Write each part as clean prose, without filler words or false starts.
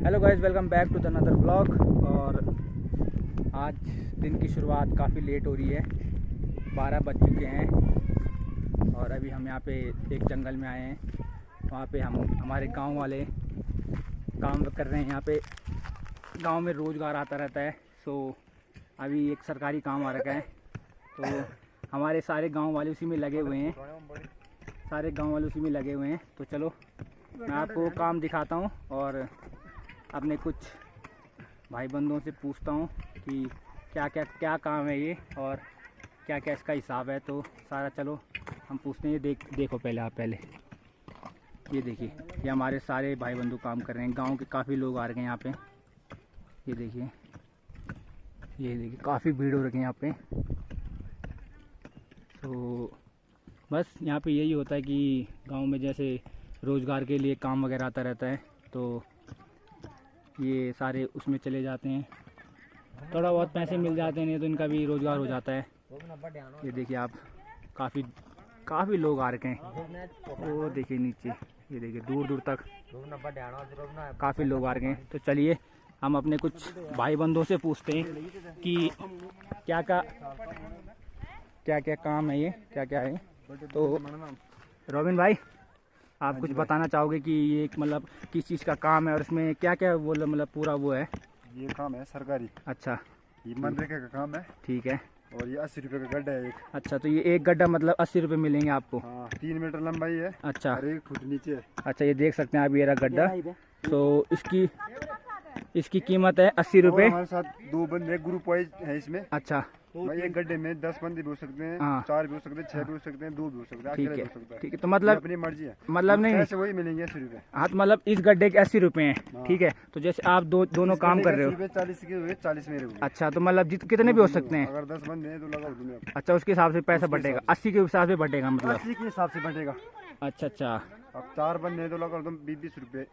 Hello guys, welcome back to the another vlog. और आज दिन की शुरुआत काफ़ी लेट हो रही है, 12 बज चुके हैं और अभी हम यहाँ पे एक जंगल में आए हैं। वहाँ पे हम हमारे गांव वाले काम कर रहे हैं। यहाँ पे गांव में रोज़गार आता रहता है, सो अभी एक सरकारी काम आ रखा है, तो हमारे सारे गांव वाले उसी में लगे हुए हैं। तो चलो मैं आपको काम दिखाता हूँ और अपने कुछ भाई बंधुओं से पूछता हूँ कि क्या काम है ये और क्या इसका हिसाब है। तो सारा चलो हम पूछते हैं। देखो पहले आप ये देखिए, ये हमारे सारे भाई बंधु काम कर रहे हैं। गांव के काफ़ी लोग आ रहे हैं यहाँ पे। ये देखिए काफ़ी भीड़ हो रही है यहाँ पे। तो बस यहाँ पे यही होता है कि गांव में जैसे रोज़गार के लिए काम वगैरह आता रहता है, तो ये सारे उसमें चले जाते हैं। थोड़ा बहुत पैसे मिल जाते हैं तो इनका भी रोज़गार हो जाता है। ये देखिए आप, काफ़ी लोग आ रखे हैं। वो देखिए नीचे, ये देखिए दूर तक काफ़ी लोग आ रखे हैं। तो चलिए हम अपने कुछ भाई बंधुओं से पूछते हैं कि क्या काम है, ये क्या है। तो रोबिन भाई, आप कुछ बताना चाहोगे कि ये मतलब किस चीज़ का काम है और इसमें क्या वो मतलब पूरा वो है? ये काम है सरकारी। अच्छा, ये मनरेगा का काम है। ठीक है। और ये 80 रुपये का गड्ढा है एक। अच्छा, तो ये एक गड्ढा मतलब 80 रुपये मिलेंगे आपको? हाँ, 3 मीटर लंबाई है। अच्छा, और 1 फुट नीचे है। अच्छा, ये देख सकते हैं आप, ये रहा गड्ढा। तो इसकी कीमत है 80 रुपये। हमारे साथ 2 बंदे ग्रुप वाइज है इसमें। अच्छा, तो एक गड्ढे में 10 बंदे भी हो सकते हैं। हाँ। 4 भी हो सकते हैं, 6 भी हो सकते हैं, 2 भी हो सकते हैं, अकेले भी हो सकता है। ठीक है। तो मतलब अपनी मर्जी है, मतलब नहीं, पैसे वही मिलेंगे 80 रुपये। हाँ, तो मतलब इस गड्ढे के 80 रुपये हैं। ठीक है। तो जैसे आप दोनों काम कर रहे हो, 40 के हुए 40 मेरे हुए। अच्छा, तो मतलब कितने भी हो सकते हैं? अगर 10 बंदे हैं तो लगाओ तुम्हें। अच्छा, उसके हिसाब से पैसा बढ़ेगा, 80 के हिसाब से बढ़ेगा मतलब? 80 के हिसाब से बढ़ेगा। अच्छा, अब 4 बंदे हैं तो लगाओ तुम 20 रुपये।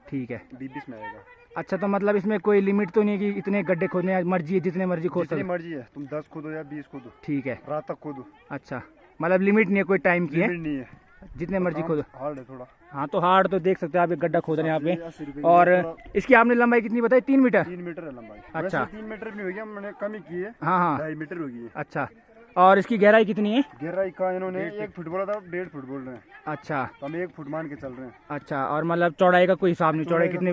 ठीक है, 20 में आएगा। अच्छा, तो मतलब इसमें कोई लिमिट तो नहीं है कि इतने गड्ढे खोदने, मर्जी है जितने मर्जी खोद सकते? मर्जी है, तुम 10 खोदो या 20 खोदो। ठीक है, रात तक खोदो। अच्छा, मतलब लिमिट नहीं है, कोई टाइम की है? लिमिट नहीं है, जितने मर्जी खोदो। हार्ड है थोड़ा। हाँ, तो हार्ड तो देख सकते हैं आप, एक गड्ढा खोद रहे हैं यहाँ पे। और इसकी आपने लंबाई कितनी बताई? 3 मीटर? 3 मीटर है लंबाई। अच्छा, 3 मीटर भी होगी, मैंने कम ही की है। हाँ, 2.5 मीटर होगी। अच्छा, और इसकी गहराई कितनी है? गहराई का इन्होंने 1 फुट बोला था, 1.5 फुट बोल रहे हैं। अच्छा, तो हम 1 फुट मान के चल रहे हैं। अच्छा, और मतलब चौड़ाई का कोई हिसाब नहीं? चौड़ाई कितनी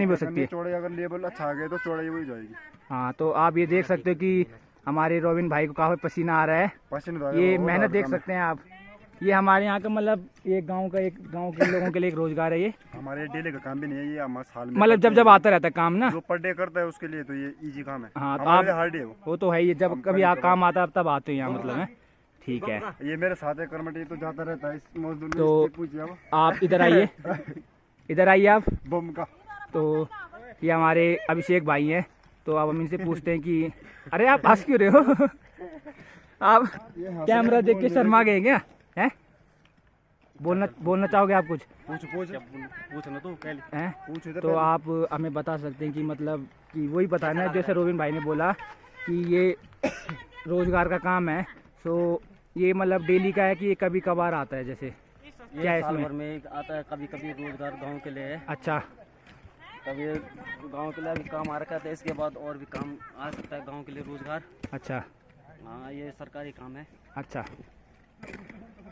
भी हो सकती है? चौड़ाई अगर लेवल अच्छा आ गया तो चौड़ाई वही जाएगी। हाँ, तो आप ये देख सकते हो कि हमारे रोबिन भाई को काफी पसीना आ रहा है। ये मेहनत देख सकते हैं आप। ये हमारे यहाँ का मतलब ये गांव के लोगों के लिए एक रोजगार है। ये हमारे डेली का काम भी नहीं है, ये हमारे साल में मतलब जब आता रहता है काम ना, जो पर डे करता है उसके लिए तो ये इजी काम है। हाँ, तो आप हार्ड है वो तो है, ये जब कभी काम आता है तब आते हैं यहाँ, मतलब है। ठीक है, ये मेरे साथ है कर्मठ, ये तो जाता रहता है इस मजदूर। तो आप इधर आइए आप बम का। तो ये हमारे अभिषेक भाई हैं, तो अब हम इनसे पूछते हैं कि अरे आप हंस क्यों रहे हो? आप कैमरा देख के शर्मा गए क्या? हैं, बोलना चाहोगे आप कुछ? पूछना तो पहले हैं, तो आप हमें बता सकते हैं कि मतलब कि वही बताना, जैसे रोबिन भाई ने बोला कि ये रोजगार का काम है, तो ये मतलब डेली का है कि ये कभी कभार आता है? जैसे क्या है साल भर में आता है, कभी रोजगार गांव के लिए। अच्छा, कभी गांव के लिए भी काम आ रखा था, इसके बाद और भी काम आ सकता है गांव के लिए रोजगार। अच्छा, हाँ, ये सरकारी काम है। अच्छा,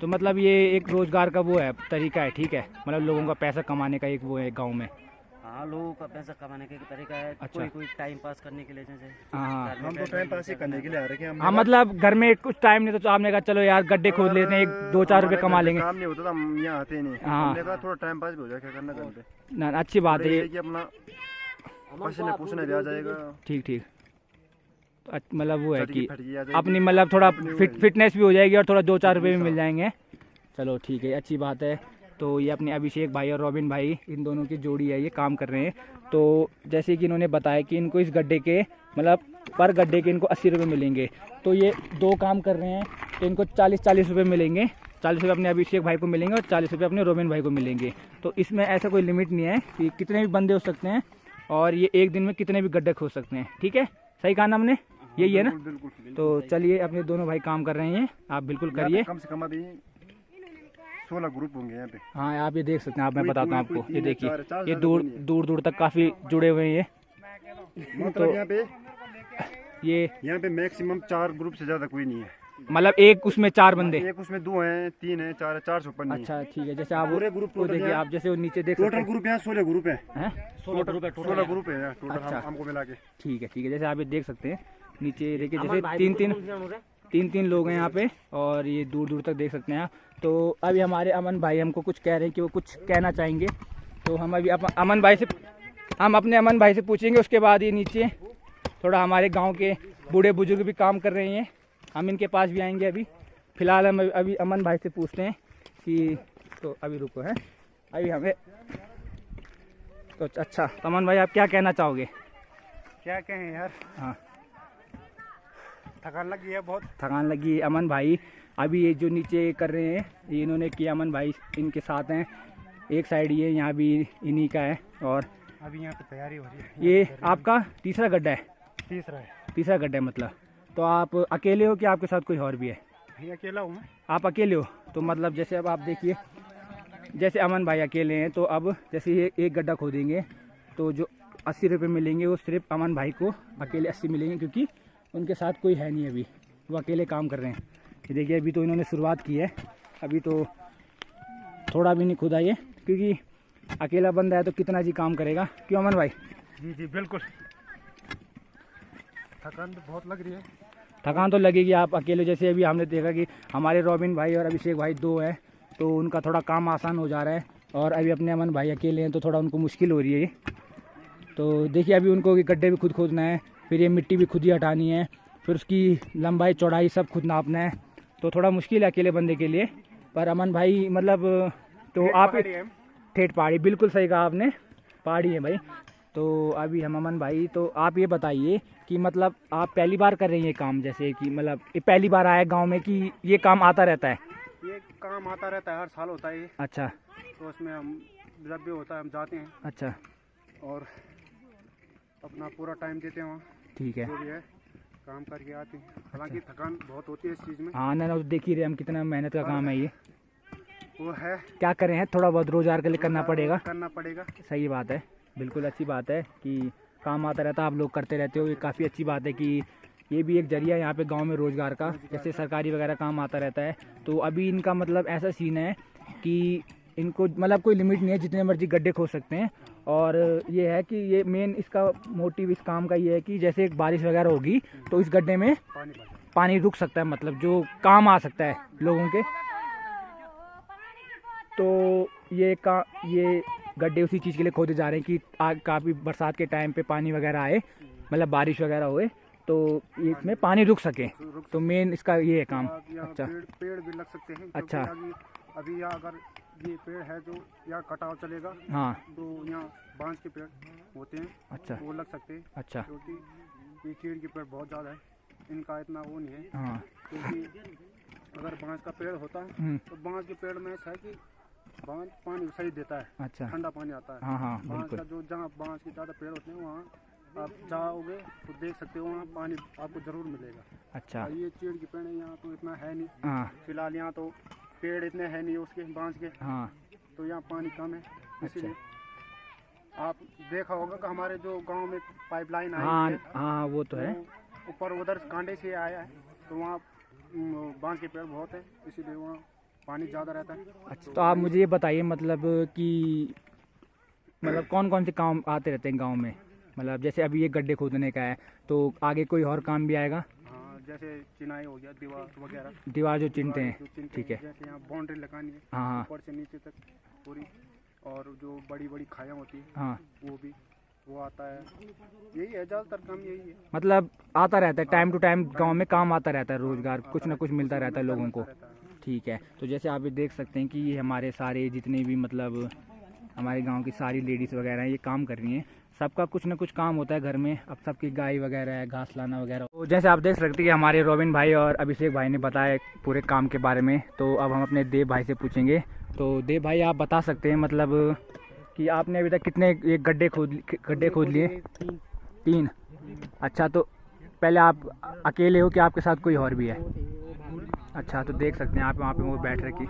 तो मतलब ये एक रोजगार का वो है, तरीका है। ठीक है, मतलब लोगों का पैसा कमाने का एक वो है गांव में। हाँ, लोगों का पैसा कमाने का एक तरीका है। अच्छा, कोई टाइम पास करने के लिए, जैसे हाँ, हम तो टाइम पास ही करने के लिए आ रहे हैं। हाँ, मतलब घर में कुछ टाइम नहीं तो आपने कहा चलो यार गड्ढे खोद लेते हैं, 2-4 रुपए कमा लेंगे। काम नहीं होता, हम यहाँ आते नहीं। हाँ, हमने कहा थोड़ा टाइम पास भी हो जाए, क्या करना घर पे ना, अच्छी बात है ये कि अपना पसीने पूछने भी आ जाएगा। ठीक, तो मतलब वो है कि अपनी मतलब थोड़ा फिटनेस भी हो जाएगी और थोड़ा 2-4 रुपये भी मिल जाएंगे। चलो ठीक है, अच्छी बात है। तो ये अपने अभिषेक भाई और रोबिन भाई, इन दोनों की जोड़ी है, ये काम कर रहे हैं। तो जैसे कि इन्होंने बताया कि इनको इस गड्ढे के मतलब पर गड्ढे के इनको 80 रुपये मिलेंगे। तो ये 2 काम कर रहे हैं तो इनको 40 रुपये मिलेंगे। 40 रुपये अपने अभिषेक भाई को मिलेंगे और 40 रुपये अपने रोबिन भाई को मिलेंगे। तो इसमें ऐसा कोई लिमिट नहीं है कि कितने भी बंदे हो सकते हैं और ये एक दिन में कितने भी गड्ढे खोद सकते हैं। ठीक है, सही कहा ना हमने? यही है ना? तो चलिए, अपने दोनों भाई काम कर रहे हैं, आप बिल्कुल करिए। कम से कम अभी 16 ग्रुप होंगे यहाँ पे। हाँ आप ये देख सकते हैं, आप मैं बताता हूँ आपको, ये देखिए चार ये दूर दूर दूर तक काफ़ी जुड़े हुए हैं ये। मतलब ये यहाँ पे मैक्सिमम 4 ग्रुप से ज़्यादा कोई नहीं है। मतलब एक उसमें 4 बंदे, एक उसमें 2 हैं, 3 हैं, 4 है, 4 से ऊपर नहीं। अच्छा ठीक है, जैसे आप पूरे ग्रुप वो देखिए, आप जैसे वो नीचे देख सकते टोटल हैं ग्रुप यहाँ 16 ग्रुप है। 16 ग्रुप है 16 ग्रुप है यहाँ टोटल अच्छा। हमको मिला के। ठीक है, जैसे आप ये देख सकते हैं नीचे देखिए, जैसे तीन लोग हैं यहाँ पे, और ये दूर दूर तक देख सकते हैं आप। तो अभी हमारे अमन भाई हमको कुछ कह रहे हैं कि वो कुछ कहना चाहेंगे, तो हम अभी अपने अमन भाई से पूछेंगे। उसके बाद ये नीचे थोड़ा हमारे गांव के बूढ़े बुजुर्ग भी काम कर रहे हैं, हम इनके पास भी आएंगे। अभी फ़िलहाल हम अभी अमन भाई से पूछते हैं कि, तो अभी रुको है अभी हमें, तो अच्छा तो अमन भाई आप क्या कहना चाहोगे? क्या कहें यार, हाँ थकान लगी है, बहुत थकान लगी है। अमन भाई अभी ये जो नीचे कर रहे हैं ये इन्होंने किया, अमन भाई इनके साथ हैं, एक साइड ये यहाँ भी इन्हीं का है, और अभी यहाँ पे तैयारी हो रही है। ये आपका तीसरा गड्ढा है? तीसरा गड्ढा है मतलब। तो आप अकेले हो कि आपके साथ कोई और भी है? ये अकेला हूँ मैं। आप अकेले हो, तो मतलब जैसे अब आप देखिए, जैसे अमन भाई अकेले हैं, तो अब जैसे ये एक गड्ढा खोदेंगे तो जो 80 रुपये मिलेंगे वो सिर्फ अमन भाई को अकेले 80 मिलेंगे, क्योंकि उनके साथ कोई है नहीं, अभी वो अकेले काम कर रहे हैं। ये देखिए अभी तो इन्होंने शुरुआत की है, अभी तो थोड़ा भी नहीं खुदा ये, क्योंकि अकेला बंदा है तो कितना जी काम करेगा, क्यों अमन भाई? जी बिल्कुल, थकान तो बहुत लग रही है। थकान तो लगेगी, आप अकेले, जैसे अभी हमने देखा कि हमारे रॉबिन भाई और अभिषेक भाई 2 हैं, तो उनका थोड़ा काम आसान हो जा रहा है, और अभी अपने अमन भाई अकेले हैं तो थोड़ा उनको मुश्किल हो रही है ये। तो देखिए अभी उनको गड्ढे भी खुद खोदना है, फिर ये मिट्टी भी खुद ही हटानी है, फिर उसकी लंबाई चौड़ाई सब खुद नापना है, तो थोड़ा मुश्किल है अकेले बंदे के लिए। पर अमन भाई मतलब, तो आप ठेठ पहाड़ी, बिल्कुल सही कहा आपने, पहाड़ी है भाई। तो अभी हम अमन भाई, तो आप ये बताइए कि मतलब आप पहली बार कर रहे हैं ये काम, जैसे कि मतलब ये पहली बार आया गांव में कि ये काम आता रहता है? ये काम आता रहता है, हर साल होता है ये। अच्छा, तो उसमें हम जब भी होता है हम जाते हैं। अच्छा, और अपना पूरा टाइम देते हैं वहाँ, ठीक है, जो भी है काम करके आते हैं। हालांकि थकान बहुत होती है इस चीज़ में। हाँ ना, देख ही रहे हम कितना मेहनत का काम है ये। वो है, क्या करें हैं, थोड़ा बहुत रोजगार के लिए करना पड़ेगा। सही बात है, बिल्कुल अच्छी बात है कि काम आता रहता है, आप लोग करते रहते हो, ये काफ़ी अच्छी बात है कि ये भी एक जरिया है यहाँ पे गांव में रोज़गार का। जैसे सरकारी वगैरह काम आता रहता है, तो अभी इनका मतलब ऐसा सीन है कि इनको मतलब कोई लिमिट नहीं है, जितने मर्जी गड्ढे खोद सकते हैं। और ये है कि ये मेन इसका मोटिव इस काम का ये है कि जैसे एक बारिश वगैरह होगी तो इस गड्ढे में पानी रुक सकता है, मतलब जो काम आ सकता है लोगों के। तो ये गड्ढे उसी चीज़ के लिए खोदे जा रहे हैं कि काफ़ी बरसात के टाइम पे पानी वगैरह आए, मतलब बारिश वगैरह होए, तो इसमें पानी रुक सके। तो मेन इसका ये है काम। अच्छा, पेड़ भी लग सकते हैं। अच्छा, अभी यहाँ अगर ये पेड़ है जो यहाँ कटाव चलेगा, हाँ, तो यहाँ बांस के पेड़ होते हैं, अच्छा, वो लग सकते हैं। अच्छा, क्योंकि ये चीड़ के पेड़ बहुत ज़्यादा है, इनका इतना वो नहीं है। हाँ, क्योंकि अगर बांस का पेड़ होता है तो बांस के पेड़ में ऐसा है कि बांस पानी सही देता है, अच्छा, ठंडा पानी आता है। हाँ, हाँ, बांस बिल्कुल। का जो जहाँ बांस के ज़्यादा पेड़ होते हैं वहाँ आप जाओगे तो देख सकते हो, वहाँ पानी आपको ज़रूर मिलेगा। अच्छा, ये चीड़ के पेड़ है, यहाँ तो इतना है नहीं। हाँ, फिलहाल यहाँ तो पेड़ इतने है नहीं उसके बांस के, हाँ, तो यहाँ पानी कम है, इसीलिए आप देखा होगा कि हमारे जो गांव में पाइपलाइन आई हाँ, है, हाँ, वो तो है, ऊपर उधर कांडे से आया है, तो वहाँ बांस के पेड़ बहुत है, इसीलिए वहाँ पानी ज़्यादा रहता है। अच्छा, तो आप मुझे ये बताइए मतलब कि मतलब कौन कौन से काम आते रहते हैं गांव में? मतलब जैसे अभी ये गड्ढे खोदने का है, तो आगे कोई और काम भी आएगा? हाँ, जैसे चिनाई हो गया, दीवार वगैरह, दीवार जो चिनते हैं, ठीक है, जैसे यहाँ बाउंड्री लगानी है, हाँ, ऊपर से नीचे तक पूरी, और जो बड़ी बड़ी खाया होती है, हाँ, वो आता है। यही है, ज़्यादातर काम यही है। मतलब आता रहता है, टाइम टू टाइम गांव में काम आता रहता है, रोजगार कुछ ना कुछ मिलता रहता है लोगों को। ठीक है, तो जैसे आप ये देख सकते हैं कि ये हमारे सारे जितने भी मतलब हमारे गांव की सारी लेडीज़ वगैरह हैं, ये काम कर रही हैं। सबका कुछ ना कुछ काम होता है घर में, अब सबकी गाय वगैरह है, घास लाना वगैरह। तो जैसे आप देख सकते हैं कि हमारे रॉबिन भाई और अभिषेक भाई ने बताया पूरे काम के बारे में। तो अब हम अपने देव भाई से पूछेंगे। तो देव भाई आप बता सकते हैं मतलब कि आपने अभी तक कितने ये गड्ढे खोद लिए? 3। अच्छा, तो पहले आप अकेले हो कि आपके साथ कोई और भी है? अच्छा, तो देख सकते हैं आप वहाँ पे वो बैठ रखी।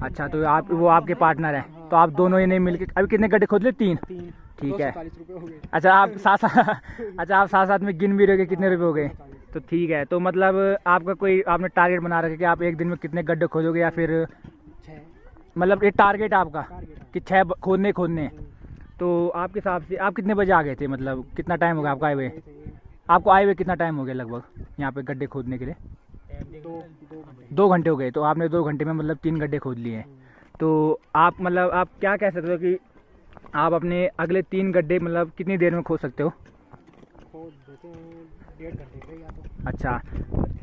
अच्छा, तो आप वो आपके पार्टनर हैं, तो आप दोनों ही नहीं मिलके अभी कितने गड्ढे खोद ले? 3। ठीक है। 40 रुपये हो गए। अच्छा, आप साथ अच्छा, आप साथ साथ में गिन भी रहे कितने रुपए हो गए? तो ठीक है। तो मतलब आपका कोई आपने टारगेट बना रखा है कि आप एक दिन में कितने गड्ढे खोदोगे, या फिर 6 मतलब ये टारगेट है आपका कि 6 खोदने? तो आपके हिसाब से आप कितने बजे आ गए थे? मतलब कितना टाइम हो गया आपका आए हुए? आपको आए हुए कितना टाइम हो गया लगभग यहाँ पे गड्ढे खोदने के लिए? 2 घंटे हो गए। तो आपने 2 घंटे में मतलब 3 गड्ढे खोद लिए हैं। तो आप मतलब आप क्या कह सकते हो कि आप अपने अगले 3 गड्ढे मतलब कितनी देर में खोद सकते हो? खोद देते हैं 1.5 घंटे के या तो। अच्छा,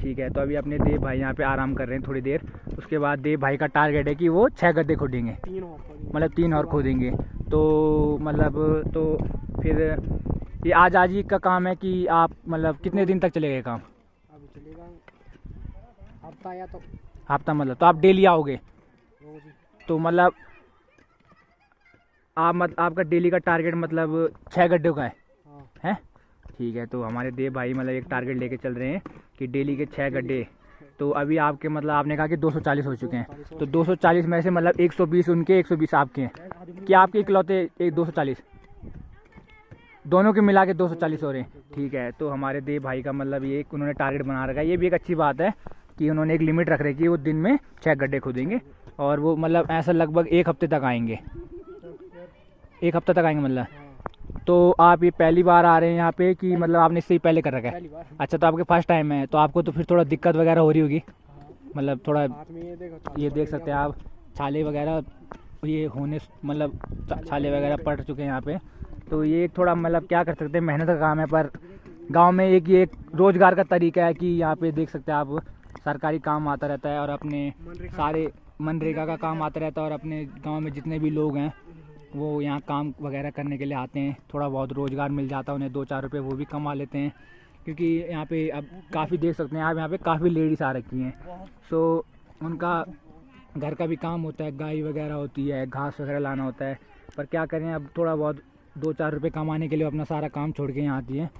ठीक है। तो अभी अपने देव भाई यहाँ पे आराम कर रहे हैं थोड़ी देर। उसके बाद देव भाई का टारगेट है कि वो 6 गड्ढे खोदेंगे, 3 और खोदेंगे। मतलब 3 और खोदेंगे। तो मतलब तो फिर ये आज ही का काम है कि आप मतलब कितने दिन तक चलेगा ये काम? अभी चलेगा हफ्ता या तो हफ्ता। मतलब तो आप डेली आओगे? रोज ही। तो मतलब आपका डेली का टारगेट मतलब 6 गड्ढों का हाँ। है? ठीक है। तो हमारे देव भाई मतलब एक टारगेट लेके चल रहे हैं कि डेली के 6 गड्ढे। तो अभी आपके मतलब आपने कहा कि 240 हो चुके हैं, तो 240 में से मतलब 120 उनके, 120 आपके हैं। क्या आपके इकलौते 240? दोनों के मिला के 240 हो रहे हैं। ठीक है। तो हमारे देव भाई का मतलब ये उन्होंने टारगेट बना रखा है। ये भी एक अच्छी बात है कि उन्होंने एक लिमिट रख रखी है, वो दिन में 6 गड्ढे खोदेंगे। और वो मतलब ऐसा लगभग 1 हफ्ते तक आएंगे। 1 हफ्ते तक आएंगे मतलब। तो आप ये पहली बार आ रहे हैं यहाँ पे कि मतलब आपने इससे ही पहले कर रखा है? पहली बार। अच्छा, तो आपके फर्स्ट टाइम है, तो आपको तो फिर थोड़ा दिक्कत वगैरह हो रही होगी, मतलब थोड़ा हाथ में ये देखो ये देख सकते हैं आप छाले वगैरह ये होने मतलब छाले वगैरह पड़ चुके हैं यहाँ पे। तो ये एक थोड़ा मतलब क्या कर सकते हैं, मेहनत का काम है। पर गांव में एक ये एक रोजगार का तरीका है कि यहाँ पे देख सकते हैं आप सरकारी काम आता रहता है और अपने सारे मनरेगा का काम आता रहता है, और अपने गांव में जितने भी लोग हैं वो यहाँ काम वगैरह करने के लिए आते हैं। थोड़ा बहुत रोज़गार मिल जाता है उन्हें, 2-4 रुपये वो भी कमा लेते हैं। क्योंकि यहाँ पे अब काफ़ी देख सकते हैं आप यहाँ पे काफ़ी लेडीज़ आ रखी हैं। सो उनका घर का भी काम होता है, गाय वगैरह होती है, घास वगैरह लाना होता है। पर क्या करें, अब थोड़ा बहुत 2-4 रुपये कमाने के लिए अपना सारा काम छोड़ के यहाँ आती हैं।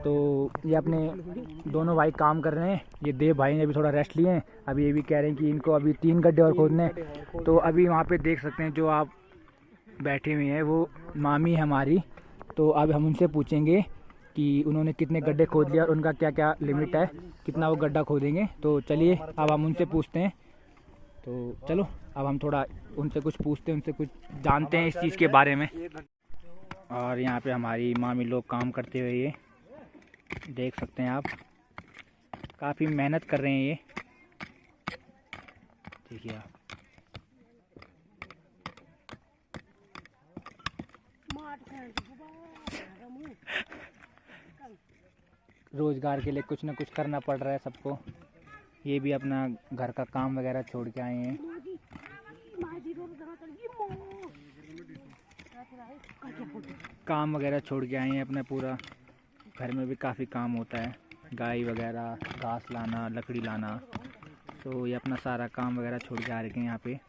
तो ये अपने दोनों भाई काम कर रहे हैं। ये देव भाई ने भी थोड़ा रेस्ट लिए हैं। अभी ये भी कह रहे हैं कि इनको अभी 3 गड्ढे और खोदने। तो अभी वहाँ पे देख सकते हैं जो आप बैठी हुई हैं वो मामी है हमारी। तो अब हम उनसे पूछेंगे कि उन्होंने कितने गड्ढे खोद लिया और उनका क्या क्या लिमिट है, कितना वो गड्ढा खोदेंगे। तो चलिए अब हम उनसे पूछते हैं। तो चलो अब हम थोड़ा उनसे कुछ पूछते हैं, उनसे कुछ जानते हैं इस चीज़ के बारे में। और यहाँ पे हमारी मामी लोग काम करते हुए ये देख सकते हैं आप, काफ़ी मेहनत कर रहे हैं ये, देखिए आप। रोज़गार के लिए कुछ ना कुछ करना पड़ रहा है सबको। ये भी अपना घर का काम वगैरह छोड़ के आए हैं। काम वगैरह छोड़ के आए हैं अपना पूरा। घर में भी काफ़ी काम होता है, गाय वगैरह, घास लाना, लकड़ी लाना। तो ये अपना सारा काम वगैरह छोड़ के आ रखे हैं यहाँ पे,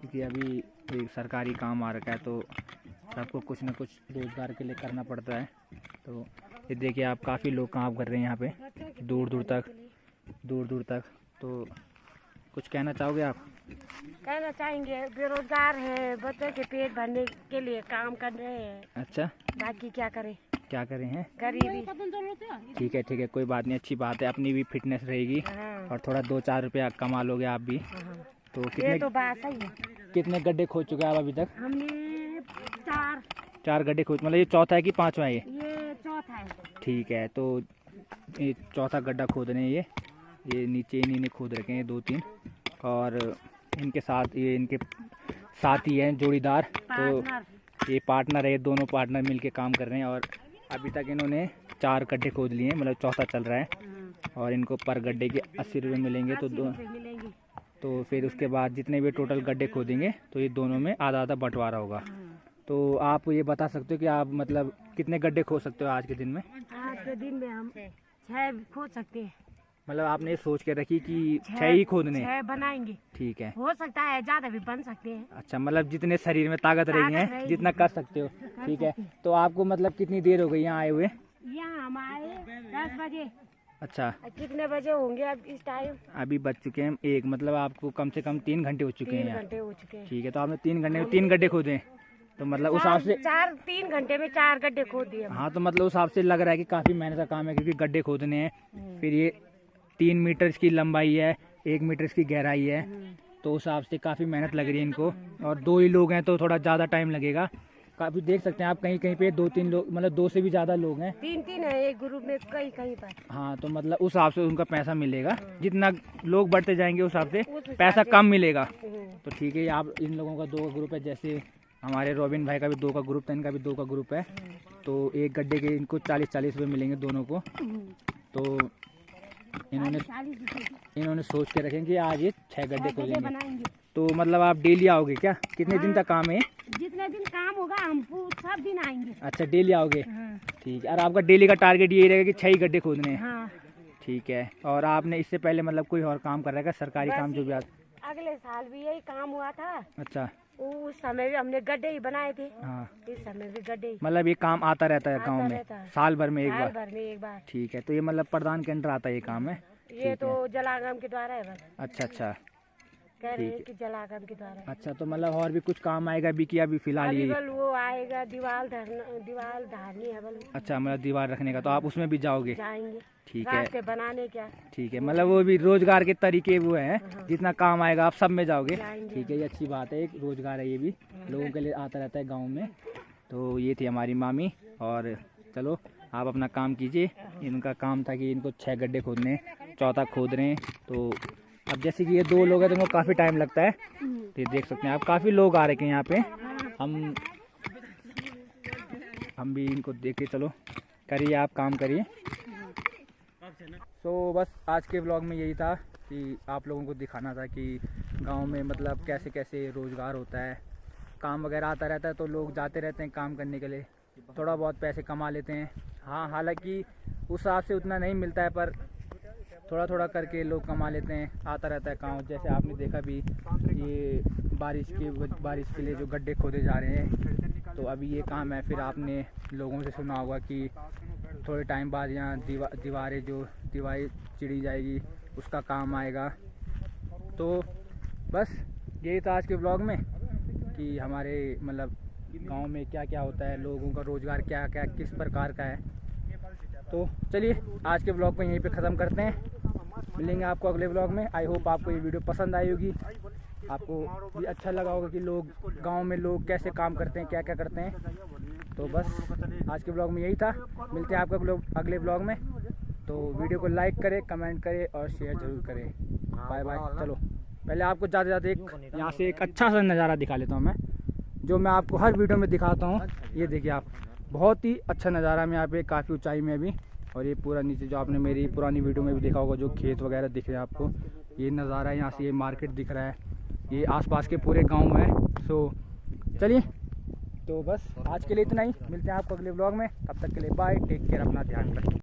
क्योंकि अभी एक सरकारी काम आ रखा है। तो सबको कुछ ना कुछ रोज़गार के लिए करना पड़ता है। तो ये देखिए आप, काफ़ी लोग काम कर रहे हैं यहाँ पे, दूर दूर तक। तो कुछ कहना चाहोगे आप? कहना चाहेंगे बेरोजगार है, बच्चों के पेट भरने के लिए काम कर रहे हैं। अच्छा, बाकी क्या करें हैं गरीबी। ठीक है, कोई बात नहीं, अच्छी बात है, अपनी भी फिटनेस रहेगी। हाँ। और थोड़ा 2-4 रुपया कमा लोगे आप भी। हाँ। तो ये तो बात सही है। कितने गड्ढे खोद चुके हैं आप अभी तक? हमने 4 गड्ढे खोद, मतलब ये चौथा है कि 5वां है? ये चौथा है। ठीक है। तो ये चौथा गड्ढा खोद रहे हैं ये नीचे इन्हीं ने खोद रखे हैं 2-3, और इनके साथ ये इनके साथी हैं जोड़ीदार। तो ये पार्टनर है, दोनों पार्टनर मिलके काम कर रहे हैं। और अभी तक इन्होंने 4 गड्ढे खोद लिए हैं, मतलब चौथा चल रहा है। और इनको पर गड्ढे के 80 रुपये मिलेंगे। तो फिर उसके बाद जितने भी टोटल गड्ढे खोदेंगे तो ये दोनों में आधा आधा बंटवारा होगा। तो आप ये बता सकते हो कि आप मतलब कितने गड्ढे खोद सकते हो आज के दिन में? आज के दिन में हम 6 खोद सकते हैं। मतलब आपने ये सोच के रखी कि 6 ही खोदने? 6 बनाएंगे। ठीक है, हो सकता है ज्यादा भी बन सकते हैं। अच्छा, मतलब जितने शरीर में ताकत रही है जितना कर सकते हो। ठीक है। तो आपको मतलब कितनी देर हो गई यहाँ आए हुए? यहाँ हम आए 10 बजे। अच्छा, कितने बजे होंगे अब इस टाइम? अभी बज चुके हैं 1, मतलब आपको कम से कम 3 घंटे हो चुके 3 हैं। घंटे हो चुके हैं। ठीक है, तो आपने 3 घंटे में 3 गड्ढे खोदे, तो मतलब उस हिसाब से 3 घंटे में 4 गड्ढे खोद दिए हमने। हाँ, तो मतलब उस हिसाब से लग रहा है कि काफ़ी मेहनत का काम है, क्योंकि गड्ढे खोदने हैं, फिर ये 3 मीटर की लंबाई है, 1 मीटर की गहराई है, तो उस हिसाब से काफ़ी मेहनत लग रही है इनको। और 2 ही लोग हैं तो थोड़ा ज़्यादा टाइम लगेगा। काफ़ी देख सकते हैं आप, कहीं कहीं पे 2-3 लोग, मतलब 2 से भी ज़्यादा लोग हैं। 3 है एक ग्रुप में, कहीं कहीं पर। हाँ, तो मतलब उस हिसाब से उनका पैसा मिलेगा, जितना लोग बढ़ते जाएंगे उस हिसाब से उस हिसाब पैसा से। कम मिलेगा। तो ठीक है, आप इन लोगों का 2 का ग्रुप है, जैसे हमारे रॉबिन भाई का भी 2 का ग्रुप था, इनका भी 2 का ग्रुप है, तो एक गड्ढे के इनको 40-40 रुपये मिलेंगे दोनों को। तो इन्होंने सोच के रखें कि आज ये 6 गड्ढे खोलेंगे। बनाएंगे। तो मतलब आप डेली आओगे क्या? कितने दिन तक काम है? जितने दिन काम होगा हम सब दिन आएंगे। अच्छा, डेली आओगे। हाँ। ठीक है, और आपका डेली का टारगेट यही रहेगा कि 6 ही गड्ढे खोदने हैं। हाँ। ठीक है, और आपने इससे पहले मतलब कोई और काम कर रहा है क्या, सरकारी काम जो भी अगले साल भी यही काम हुआ था। अच्छा, उस समय भी हमने गड्ढे ही बनाए थे। हाँ, इस समय भी गड्ढे ही। मतलब ये काम आता रहता है गांव में रहता है। साल भर में एक साल बार? भर में एक बार। ठीक है, तो ये मतलब प्रधान के अंडर आता है ये काम है? ये तो जलागम के द्वारा है बस। अच्छा अच्छा कह रहे हैं कि जलागम के द्वारा है। अच्छा, तो मतलब और भी कुछ काम आएगा भी कि अभी फिलहाल अभी ये? बल वो आएगा, दीवार धारनी है बल। अच्छा, मतलब दीवार रखने का, तो आप उसमें भी जाओगे? जाएंगे। ठीक है, रास्ते बनाने क्या। ठीक है, मतलब वो भी रोजगार के तरीके वो हैं, जितना काम आएगा आप सब में जाओगे। जाएंगे। ठीक है, ये अच्छी बात है, एक रोजगार है ये भी, लोगों के लिए आता रहता है गांव में। तो ये थी हमारी मामी, और चलो आप अपना काम कीजिए। इनका काम था कि इनको 6 गड्ढे खोदने, चौथा खोद रहे हैं। तो अब जैसे कि ये 2 लोग हैं तो इनको काफ़ी टाइम लगता है, तो ये देख सकते हैं आप, काफ़ी लोग आ रहे हैं यहाँ पे। हम भी इनको देख के, चलो करिए, आप काम करिए। तो बस आज के ब्लॉग में यही था कि आप लोगों को दिखाना था कि गांव में मतलब कैसे कैसे रोज़गार होता है, काम वगैरह आता रहता है, तो लोग जाते रहते हैं काम करने के लिए, थोड़ा बहुत पैसे कमा लेते हैं। हाँ, हालांकि उस हिसाब से उतना नहीं मिलता है, पर थोड़ा थोड़ा करके लोग कमा लेते हैं, आता रहता है काम। जैसे आपने देखा भी, ये बारिश के लिए जो गड्ढे खोदे जा रहे हैं, तो अभी ये काम है। फिर आपने लोगों से सुना होगा कि थोड़े टाइम बाद यहाँ दीवारें चिड़ी जाएगी, उसका काम आएगा। तो बस यही था आज के ब्लॉग में कि हमारे मतलब गांव में क्या क्या होता है, लोगों का रोज़गार क्या क्या किस प्रकार का है। तो चलिए आज के ब्लॉग को यहीं पे ख़त्म करते हैं, मिलेंगे आपको अगले ब्लॉग में। आई होप आपको ये वीडियो पसंद आई होगी, आपको भी अच्छा लगा होगा कि लोग गांव में लोग कैसे काम करते हैं, क्या क्या करते हैं। तो बस आज के ब्लॉग में यही था, मिलते हैं आपको अगले ब्लॉग में। तो वीडियो को लाइक करें, कमेंट करें और शेयर ज़रूर करें। Bye bye. चलो पहले आपको ज़्यादा ज़्यादा एक यहाँ से एक अच्छा सा नज़ारा दिखा लेता हूँ मैं, जो मैं आपको हर वीडियो में दिखाता हूँ। ये देखिए आप, बहुत ही अच्छा नज़ारा में यहाँ पे, काफ़ी ऊंचाई में अभी। और ये पूरा नीचे जो आपने मेरी पुरानी वीडियो में भी देखा होगा, जो खेत वगैरह दिख रहे हैं आपको, ये नज़ारा है। यहाँ से ये मार्केट दिख रहा है, ये आसपास के पूरे गांव है। सो चलिए, तो बस आज के लिए इतना ही, मिलते हैं आपको अगले ब्लॉग में। तब तक के लिए बाय, टेक केयर, अपना ध्यान रखें।